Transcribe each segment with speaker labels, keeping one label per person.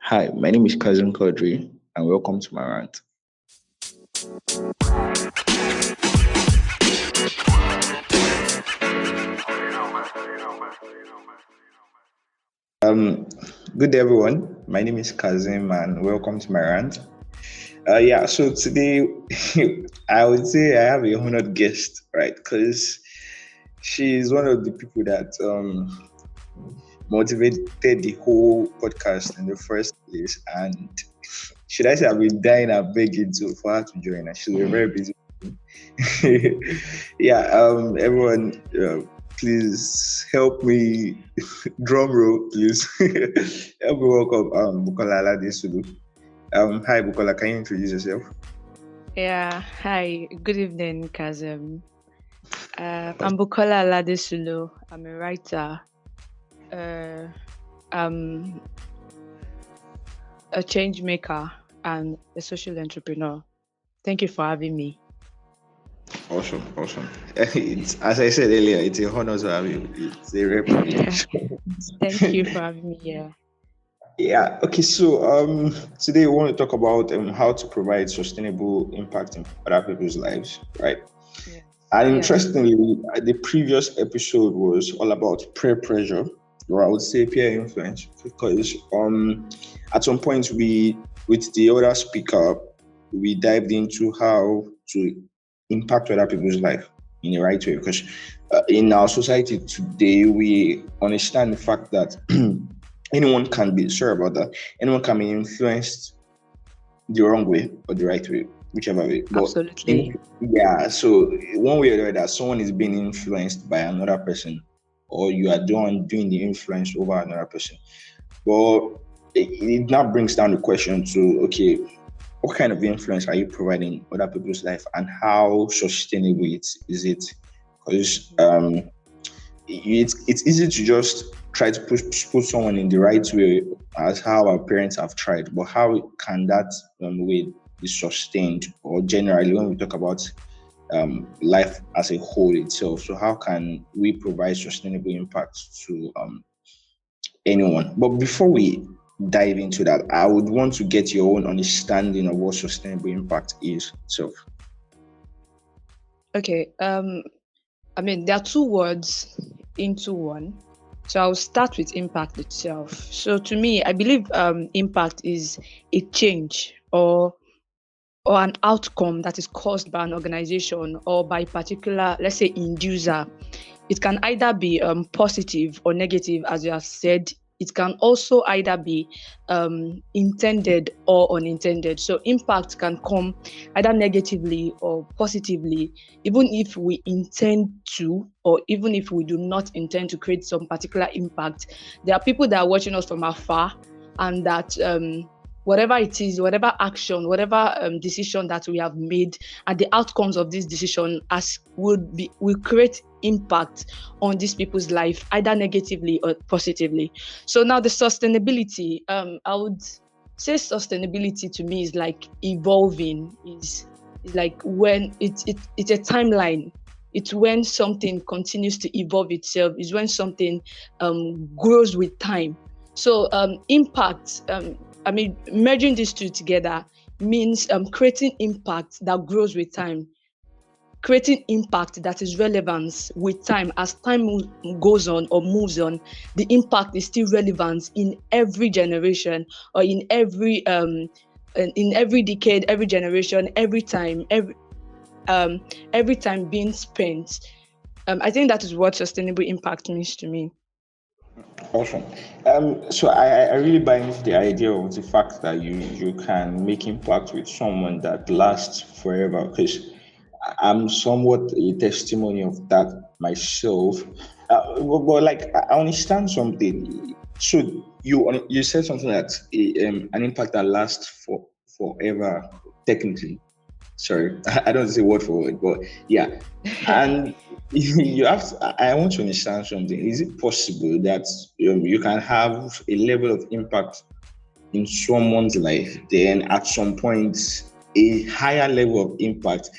Speaker 1: Hi, my name is Cousin Kodri, and welcome to my rant. Um, Good day, everyone. My name is Kazim, and welcome to my rant. So today I would say I have a honored guest, right? Because she is one of the people that motivated the whole podcast in the first place. And should I say I've been dying and begging for her to join us. She's a very busy. Everyone, please help me. Drum roll, please. Help me welcome Bukola Aladesulu. Hi Bukola, can you introduce yourself?
Speaker 2: Yeah, hi, good evening, Kazem. I'm Bukola Aladesulu. I'm a writer. I'm a change maker and a social entrepreneur. Thank you for having me.
Speaker 1: Awesome. As I said earlier, it's a honor to have you. It's a rare privilege.
Speaker 2: Thank you for having me here.
Speaker 1: Yeah. Okay. So today we want to talk about how to provide sustainable impact in other people's lives, right?
Speaker 2: Yeah.
Speaker 1: And interestingly, the previous episode was all about peer pressure, or I would say peer influence, because at some point with the other speaker, we dived into how to impact other people's life in the right way. Because in our society today, we understand the fact that anyone can be influenced the wrong way or the right way, whichever way. But
Speaker 2: absolutely.
Speaker 1: So one way or the other, someone is being influenced by another person, or you are doing the influence over another person. But it now brings down the question to, okay, what kind of influence are you providing other people's life, and how sustainable is it? Because it's easy to just try to put someone in the right way, as how our parents have tried, but how can that way be sustained? Or generally, when we talk about life as a whole itself, so how can we provide sustainable impact to anyone? But before we dive into that, I would want to get your own understanding of what sustainable impact is itself.
Speaker 2: Okay. There are two words into one. So I'll start with impact itself. So to me, I believe impact is a change or an outcome that is caused by an organization or by a particular, let's say, inducer. It can either be positive or negative, as you have said. It can also either be intended or unintended. So impact can come either negatively or positively, even if we intend to, or even if we do not intend to create some particular impact. There are people that are watching us from afar, and that whatever it is, whatever action, whatever decision that we have made, and the outcomes of this decision will create impact on these people's life, either negatively or positively. So now the sustainability, I would say sustainability to me is like evolving, is like when it's a timeline. It's when something continues to evolve itself, is when something grows with time. So impact, merging these two together means creating impact that grows with time, creating impact that is relevant with time. As time goes on or moves on, the impact is still relevant in every generation, or in every decade, every generation, every time being spent. I think that is what sustainable impact means to me.
Speaker 1: Awesome. So I really buy into the idea of the fact that you can make impact with someone that lasts forever, because I'm somewhat a testimony of that myself. But like I understand something. So you said something that an impact that lasts forever, technically. Sorry, I don't say word for word, but yeah. And you have I want to understand something. Is it possible that you can have a level of impact in someone's life, then at some point a higher level of impact,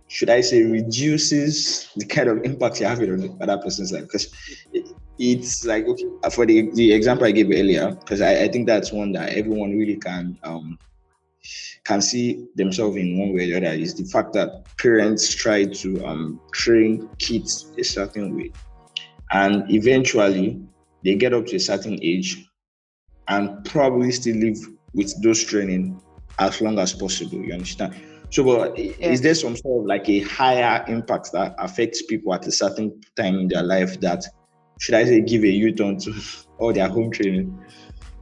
Speaker 1: should I say, reduces the kind of impact you're having on the other person's life? Because it's like, okay, for the example I gave earlier, because I think that's one that everyone really can see themselves in one way or the other, is the fact that parents try to train kids a certain way, and eventually they get up to a certain age and probably still live with those training as long as possible. You understand? So, but is there
Speaker 2: Yes.
Speaker 1: some sort of like a higher impact that affects people at a certain time in their life that, should I say, give a U-turn to all their home training?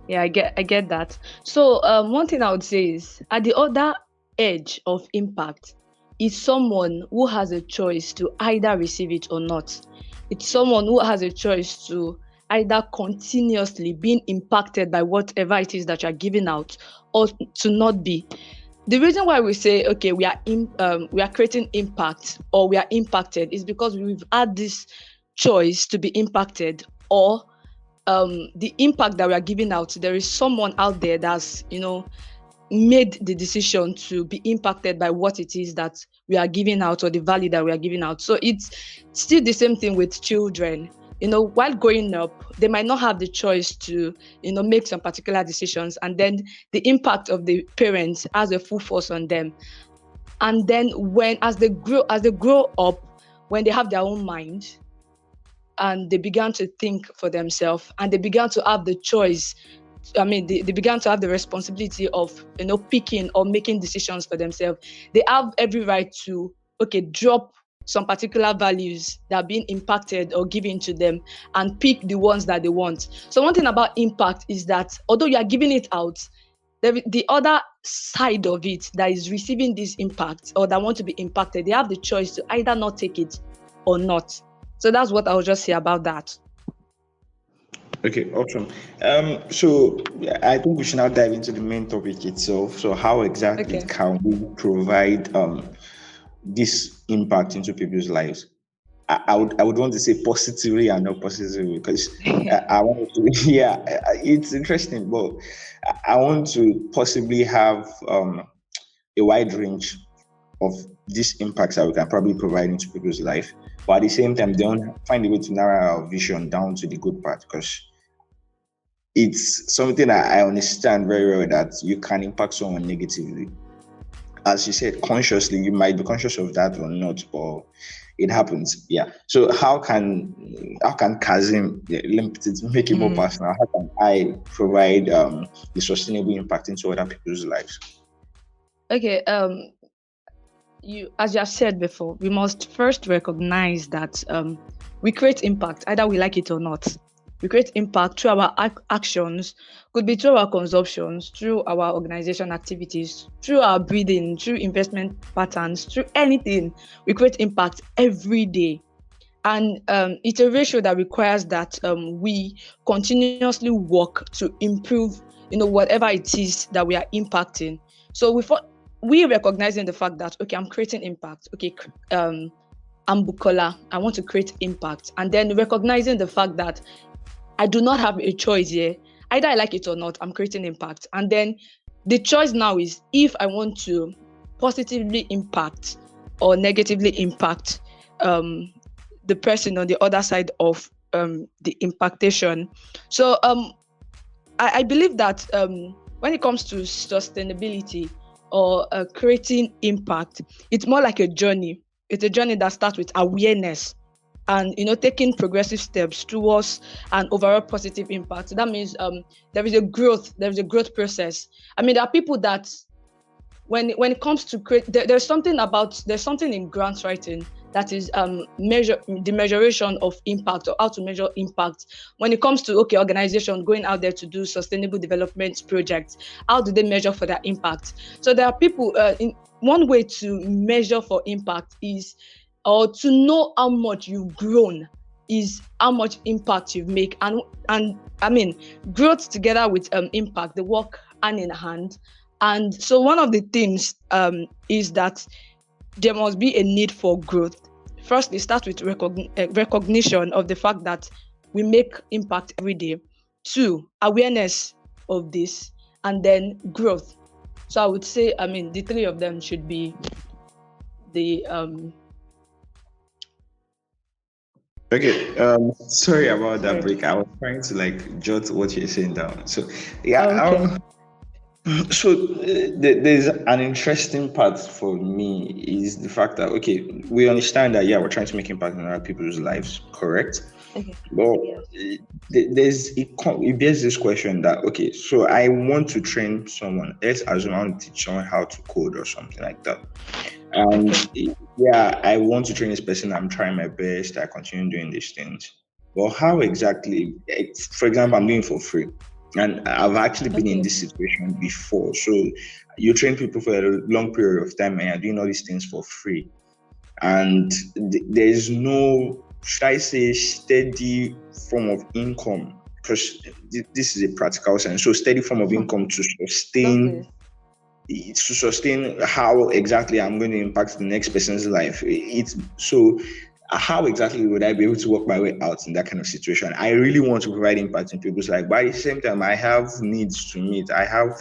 Speaker 2: Yeah, I get that. So one thing I would say is at the other edge of impact is someone who has a choice to either receive it or not. It's someone who has a choice to either continuously being impacted by whatever it is that you're giving out, or to not be. The reason why we say, okay, we are creating impact or we are impacted is because we've had this choice to be impacted, or the impact that we are giving out, there is someone out there that's made the decision to be impacted by what it is that we are giving out, or the value that we are giving out. So it's still the same thing with children. While growing up, they might not have the choice to make some particular decisions, and then the impact of the parents has a full force on them. And then when as they grow up, when they have their own mind and they began to think for themselves, and they began to have the choice, they began to have the responsibility of picking or making decisions for themselves. They have every right to, okay, drop some particular values that are being impacted or given to them, and pick the ones that they want. So one thing about impact is that although you are giving it out, the other side of it that is receiving this impact or that want to be impacted, they have the choice to either not take it or not. So that's what I'll just say about that.
Speaker 1: Okay, awesome. So I think we should now dive into the main topic itself. So how exactly
Speaker 2: Okay.
Speaker 1: can we provide this impact into people's lives? I would want to say positively and not positively, because I want to, yeah, it's interesting, but I want to possibly have a wide range of these impacts that we can probably provide into people's life, but at the same time don't find a way to narrow our vision down to the good part, because it's something that I understand very well, that you can impact someone negatively. As you said, consciously, you might be conscious of that or not, but it happens. Yeah. So how can Kazim, yeah, let me make it more
Speaker 2: Hmm.
Speaker 1: personal? How can I provide the sustainable impact into other people's lives?
Speaker 2: Okay. As you have said before, we must first recognize that we create impact, either we like it or not. We create impact through our actions, could be through our consumptions, through our organization activities, through our breathing, through investment patterns, through anything. We create impact every day. And it's a ratio that requires that we continuously work to improve, whatever it is that we are impacting. So we recognizing the fact that, okay, I'm creating impact. Okay, I'm Bukola, I want to create impact, and then recognizing the fact that I do not have a choice here. Either I like it or not, I'm creating impact. And then the choice now is if I want to positively impact or negatively impact um, the person on the other side of the impactation. So I believe that when it comes to sustainability or creating impact, it's more like a journey. It's a journey that starts with awareness and taking progressive steps towards an overall positive impact. That means there is a growth process. There are people that when it comes to create, there's something in grant writing that is the measuration of impact, or how to measure impact when it comes to, okay, organization going out there to do sustainable development projects. How do they measure for their impact? So there are people in one way to measure for impact is, or to know how much you've grown, is how much impact you've made. And growth together with impact, they work hand in hand. And so one of the things is that there must be a need for growth. First, it starts with recognition of the fact that we make impact every day. Two, awareness of this, and then growth. So I would say, the three of them should be the
Speaker 1: Okay. Sorry about that
Speaker 2: Sorry.
Speaker 1: break. I was trying to like jot what you're saying down. So yeah.
Speaker 2: Okay.
Speaker 1: So there's an interesting part for me is the fact that okay, we understand that yeah, we're trying to make impact in other people's lives, correct?
Speaker 2: Okay.
Speaker 1: But
Speaker 2: Yes.
Speaker 1: it bears this question that okay, so I want to train someone. Let's assume I want to teach someone how to code or something like that. And
Speaker 2: Okay.
Speaker 1: yeah, I want to train this person. I'm trying my best. I continue doing these things. But how exactly? For example, I'm doing it for free, and I've actually been in
Speaker 2: Okay.
Speaker 1: this situation before. So you train people for a long period of time, and you're doing all these things for free, and there is no, should I say, steady form of income because this is a practical sense. So steady form of income
Speaker 2: Love this.
Speaker 1: to sustain how exactly I'm going to impact the next person's life. It's so how exactly would I be able to work my way out in that kind of situation? I really want to provide impact in people's life, but at the same time, I have needs to meet. I have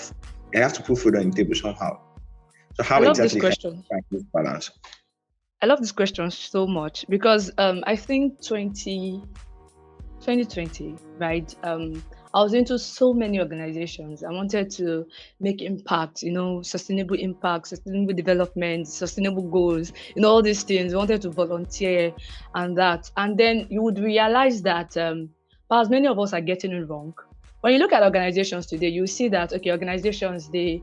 Speaker 1: to put food on the table somehow. So
Speaker 2: I
Speaker 1: how
Speaker 2: love this
Speaker 1: exactly can
Speaker 2: question.
Speaker 1: I find this balance?
Speaker 2: I love this question so much because I think 2020, right? I was into so many organizations. I wanted to make impact, sustainable impact, sustainable development, sustainable goals, all these things. I wanted to volunteer and that. And then you would realize that as many of us are getting it wrong. When you look at organizations today, you see that, okay, organizations, they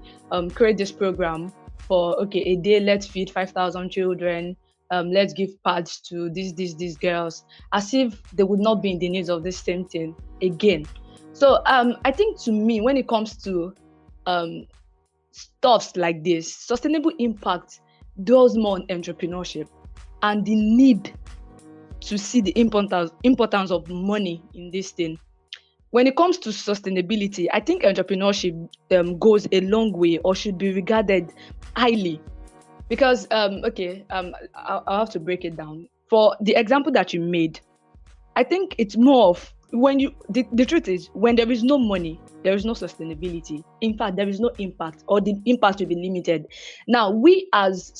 Speaker 2: create this program for, okay, a day, let's feed 5,000 children, let's give pads to these girls, as if they would not be in the needs of this same thing again. So I think to me, when it comes to um, stuffs like this, sustainable impact dwells more on entrepreneurship and the need to see the importance of money in this thing. When it comes to sustainability, I think entrepreneurship goes a long way or should be regarded highly because okay, I'll have to break it down. For the example that you made, I think it's more of when the truth is when there is no money, there is no sustainability. In fact, there is no impact, or the impact will be limited. Now, we as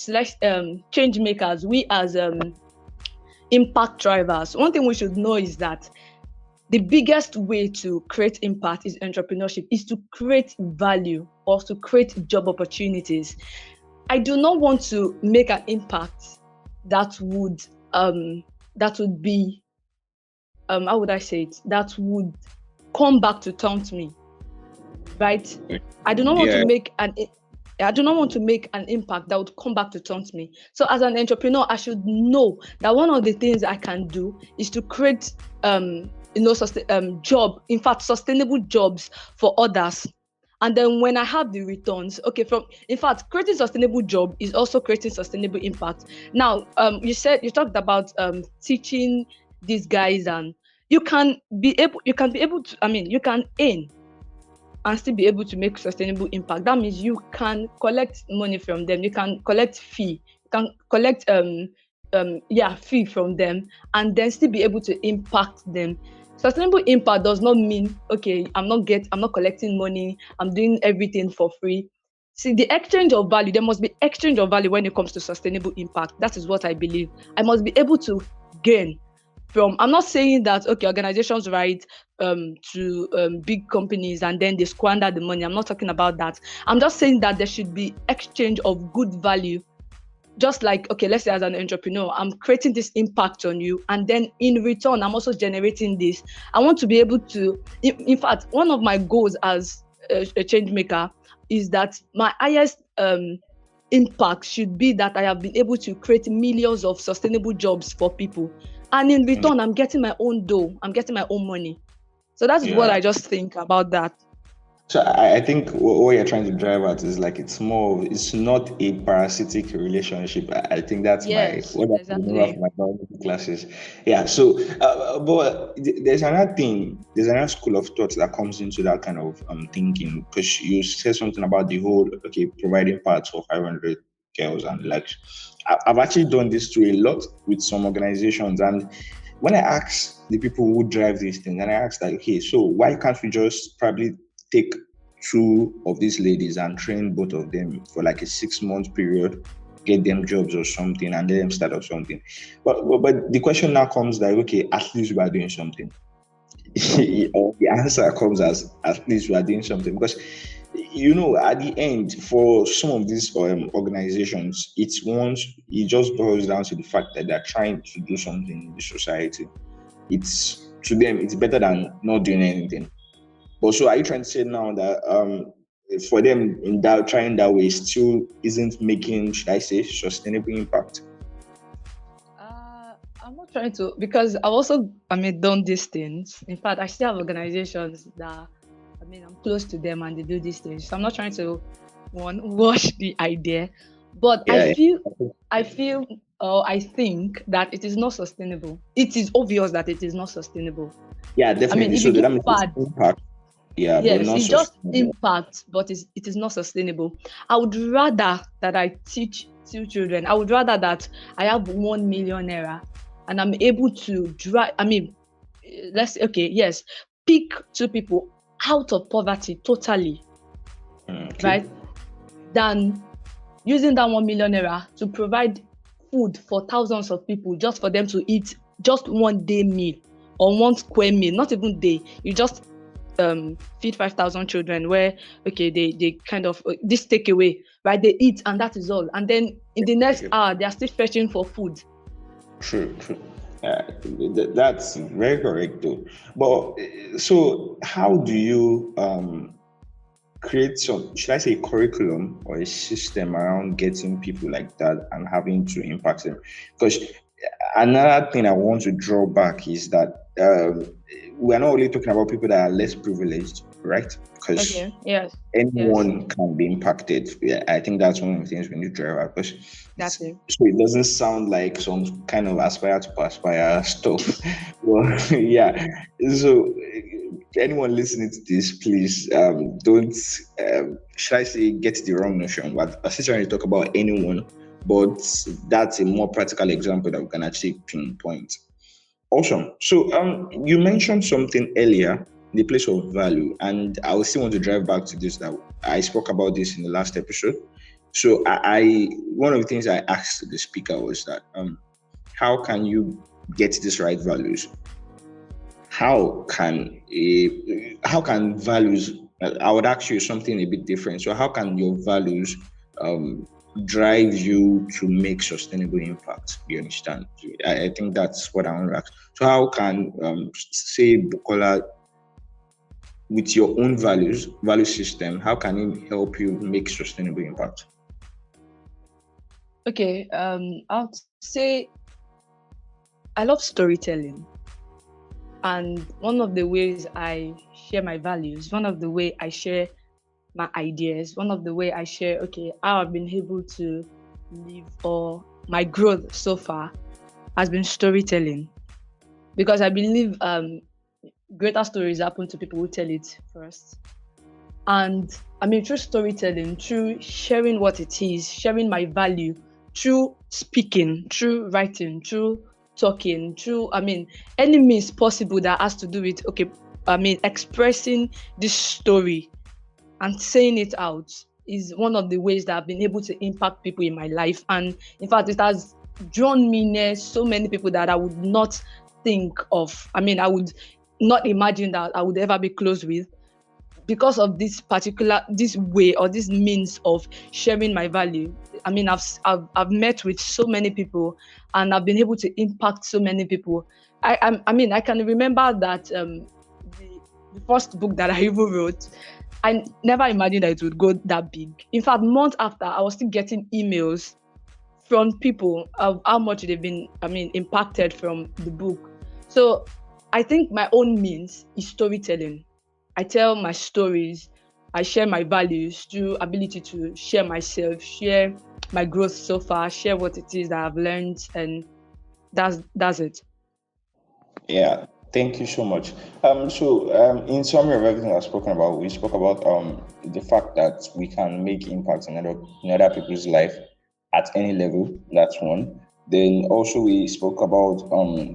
Speaker 2: change makers, we as impact drivers, one thing we should know is that the biggest way to create impact is entrepreneurship, is to create value or to create job opportunities. I do not want to make an impact that would be how would I say it, that would come back to taunt me, right? I do not want to
Speaker 1: Yeah.
Speaker 2: make an I do not want to make an impact that would come back to taunt me. So as an entrepreneur, I should know that one of the things I can do is to create job, in fact, sustainable jobs for others. And then when I have the returns, okay, from in fact, creating sustainable job is also creating sustainable impact. Now, you talked about teaching these guys, and you can be able to, I mean, you can earn and still be able to make sustainable impact. That means you can collect money from them, you can collect fee, you can collect fee from them, and then still be able to impact them. Sustainable impact does not mean, okay, I'm not collecting money, I'm doing everything for free. See, the exchange of value, there must be exchange of value when it comes to sustainable impact. That is what I believe. I must be able to gain from, I'm not saying that, okay, organizations write to big companies and then they squander the money. I'm not talking about that. I'm just saying that there should be exchange of good value. Just like, okay, let's say as an entrepreneur, I'm creating this impact on you, and then in return, I'm also generating this. I want to be able to, in fact, one of my goals as a change maker is that my highest impact should be that I have been able to create millions of sustainable jobs for people. And in return, I'm getting my own dough, I'm getting my own money. So that is what
Speaker 1: Yeah.
Speaker 2: I just think about that.
Speaker 1: So I think what you're trying to drive at is like it's not a parasitic relationship. I think that's my
Speaker 2: Yes,
Speaker 1: what I remember from
Speaker 2: exactly.
Speaker 1: my biology classes. Yeah. So, but there's another thing. There's another school of thought that comes into that kind of thinking because you said something about the whole okay providing parts for 500 girls and like I've actually done this to a lot with some organizations and when I ask the people who drive these things, and I ask like, okay, so why can't we just probably take two of these ladies and train both of them for like a 6 month period? get them jobs or something and let them start up something. But the question now comes that, okay, at least we are doing something. Or the answer comes as, at least we are doing something, because at the end, for some of these organizations, it just boils down to the fact that they're trying to do something in the society. It's, to them, it's better than not doing anything. But so are you trying to say now that for them, in that trying that way still isn't making, should I say, sustainable impact?
Speaker 2: I'm not trying to, because I've also, done these things. In fact, I still have organizations that, I'm close to them and they do these things. So I'm not trying to wash the idea, but I
Speaker 1: Yeah,
Speaker 2: feel, or I think that it is not sustainable. It is obvious that it is not sustainable.
Speaker 1: yeah, definitely.
Speaker 2: If
Speaker 1: So
Speaker 2: you give
Speaker 1: that means it's
Speaker 2: bad,
Speaker 1: impact, yeah, but
Speaker 2: yes,
Speaker 1: not
Speaker 2: it just
Speaker 1: sustainable.
Speaker 2: impacts, but it is not sustainable. I would rather that I teach two children. I would rather that I have 1 million naira and I'm able to drive. Let's say, okay, yes, pick two people out of poverty totally,
Speaker 1: Okay.
Speaker 2: right? Than using that 1 million naira to provide food for thousands of people just for them to eat just one day meal or one square meal, not even day. You just feed 5,000 children where, okay, they kind of this takeaway, right? They eat and that is all. And then in the next
Speaker 1: Okay.
Speaker 2: hour, they are still fetching for food.
Speaker 1: True, true. That's very correct, though. But so, how do you create some, should I say, curriculum or a system around getting people like that and having to impact them? Because another thing I want to draw back is that we're not only talking about people that are less privileged, right? Because
Speaker 2: Okay. Yes. Yes.
Speaker 1: anyone can be impacted. Yeah, I think that's one of the things we need to drive out, because
Speaker 2: That's it.
Speaker 1: so it doesn't sound like some kind of aspire to perspire stuff. Well, yeah. So anyone listening to this, please don't, should I say, get the wrong notion. But I'm still trying to talk about anyone, but that's a more practical example that we can actually pinpoint. Awesome. So you mentioned something earlier, the place of value, and I will still want to drive back to this, that I spoke about this in the last episode. So I one of the things I asked the speaker was that how can you get these right values? How can values? I would ask you something a bit different. So how can your values um, drive you to make sustainable impact? You understand? I think that's what I want to ask. So how can say Bukola, with your own value system, how can it help you make sustainable impact?
Speaker 2: Okay. I would say I love storytelling. And one of the ways I share my values, one of the way I share my ideas, one of the way I share, okay, how I've been able to live or my growth so far has been storytelling. Because I believe greater stories happen to people who tell it first. And through storytelling, through sharing what it is, sharing my value, through speaking, through writing, through talking, through, any means possible that has to do with, okay, expressing this story and saying it out is one of the ways that I've been able to impact people in my life. And in fact, it has drawn me near so many people that I would not think of. I would not imagine that I would ever be close with, because of this way or this means of sharing my value. I've met with so many people and I've been able to impact so many people. I can remember that the first book that I even wrote, I never imagined that it would go that big. In fact, months after, I was still getting emails from people of how much they've been impacted from the book. So I think my own means is storytelling. I tell my stories, I share my values through ability to share myself, share my growth so far, share what it is that I've learned, and that's it.
Speaker 1: Yeah, thank you so much. In summary of everything I've spoken about, we spoke about the fact that we can make impact in other people's life at any level. That's one. Then also we spoke about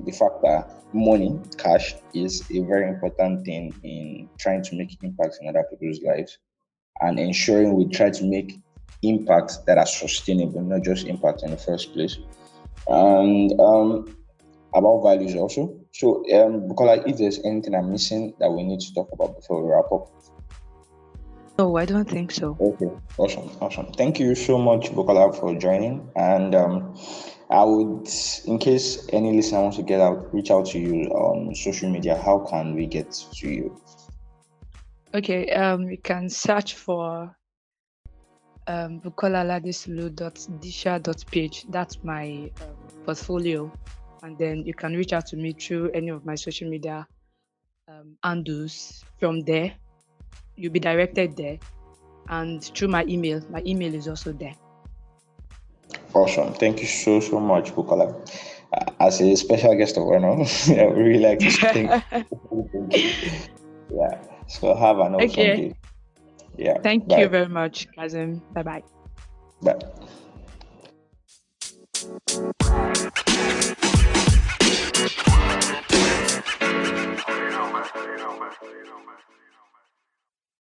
Speaker 1: the fact that money, cash, is a very important thing in trying to make impact in other people's lives, and ensuring we try to make impacts that are sustainable, not just impact in the first place. And about values also. So, Bukola, if there's anything I'm missing that we need to talk about before we wrap up.
Speaker 2: No, I don't think so.
Speaker 1: Okay, awesome. Thank you so much, Bukola, for joining. And I would, in case any listener wants to reach out to you on social media, how can we get to you?
Speaker 2: Okay, you can search for Bukola Aladesulu.disha.page. That's my portfolio, and then you can reach out to me through any of my social media handles. From there, you'll be directed there, and through my email. My email is also there.
Speaker 1: Awesome. Thank you so much, Bukola. As a special guest of honor, I would really like to thank you. Yeah. So have an awesome day. Yeah.
Speaker 2: Thank
Speaker 1: Bye.
Speaker 2: you very much, Kazim. Bye-bye.
Speaker 1: Bye.